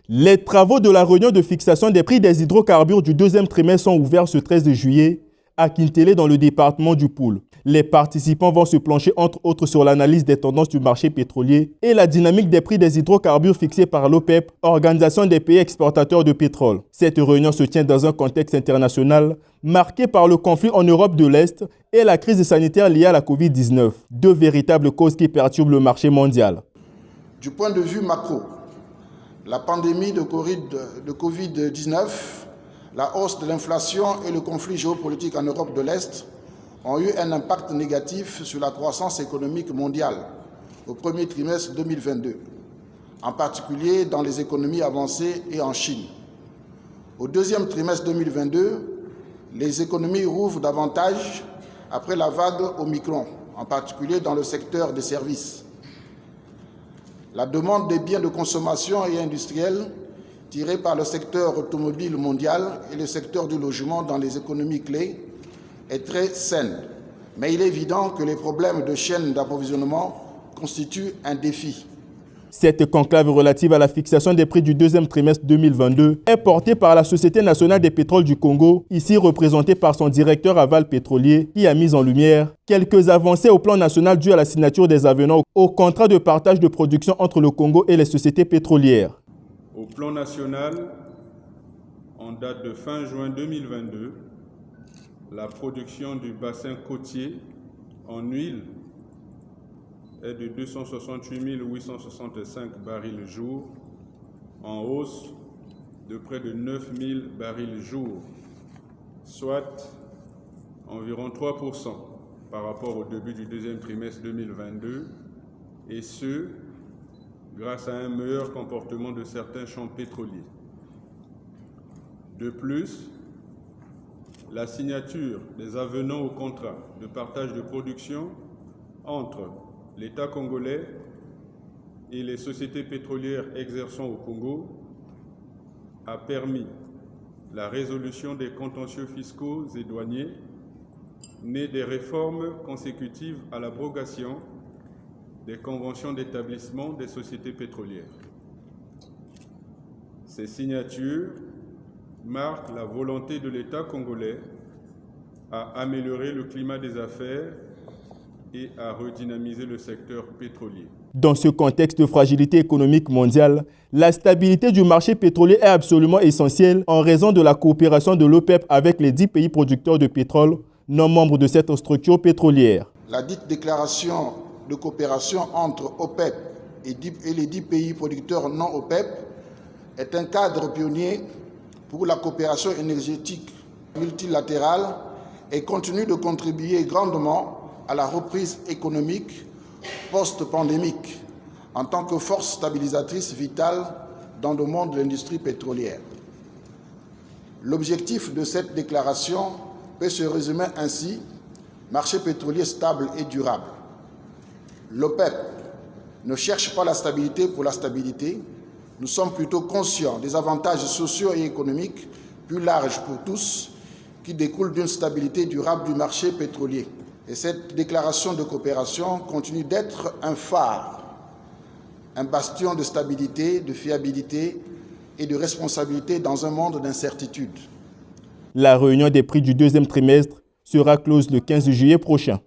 Les travaux de la réunion de fixation des prix des hydrocarbures du deuxième trimestre sont ouverts ce 13 juillet à Kintélé dans le département du Poul. Les participants vont se pencher entre autres sur l'analyse des tendances du marché pétrolier et la dynamique des prix des hydrocarbures fixés par l'OPEP, Organisation des pays exportateurs de pétrole. Cette réunion se tient dans un contexte international marqué par le conflit en Europe de l'Est et la crise sanitaire liée à la Covid-19, deux véritables causes qui perturbent le marché mondial. Du point de vue macro, la pandémie de Covid-19, la hausse de l'inflation et le conflit géopolitique en Europe de l'Est ont eu un impact négatif sur la croissance économique mondiale au premier trimestre 2022, en particulier dans les économies avancées et en Chine. Au deuxième trimestre 2022, les économies rouvrent davantage après la vague Omicron, en particulier dans le secteur des services. La demande des biens de consommation et industriels tirée par le secteur automobile mondial et le secteur du logement dans les économies clés est très saine. Mais il est évident que les problèmes de chaîne d'approvisionnement constituent un défi. Cette conclave relative à la fixation des prix du deuxième trimestre 2022 est portée par la Société nationale des pétroles du Congo, ici représentée par son directeur aval pétrolier, qui a mis en lumière quelques avancées au plan national dues à la signature des avenants au contrat de partage de production entre le Congo et les sociétés pétrolières. Au plan national, en date de fin juin 2022, la production du bassin côtier en huile est de 268 865 barils jour, en hausse de près de 9 000 barils jour, soit environ 3% par rapport au début du deuxième trimestre 2022, et ce, grâce à un meilleur comportement de certains champs pétroliers. De plus, la signature des avenants au contrat de partage de production entre l'État congolais et les sociétés pétrolières exerçant au Congo a permis la résolution des contentieux fiscaux et douaniers nés des réformes consécutives à l'abrogation des conventions d'établissement des sociétés pétrolières. Ces signatures marquent la volonté de l'État congolais à améliorer le climat des affaires et à redynamiser le secteur pétrolier. Dans ce contexte de fragilité économique mondiale, la stabilité du marché pétrolier est absolument essentielle en raison de la coopération de l'OPEP avec les 10 pays producteurs de pétrole, non membres de cette structure pétrolière. La dite déclaration de coopération entre OPEP et les 10 pays producteurs non OPEP est un cadre pionnier pour la coopération énergétique multilatérale et continue de contribuer grandement à la reprise économique post-pandémique en tant que force stabilisatrice vitale dans le monde de l'industrie pétrolière. L'objectif de cette déclaration peut se résumer ainsi: marché pétrolier stable et durable. L'OPEP ne cherche pas la stabilité pour la stabilité. Nous sommes plutôt conscients des avantages sociaux et économiques plus larges pour tous qui découlent d'une stabilité durable du marché pétrolier. Et cette déclaration de coopération continue d'être un phare, un bastion de stabilité, de fiabilité et de responsabilité dans un monde d'incertitude. La réunion des prix du deuxième trimestre sera close le 15 juillet prochain.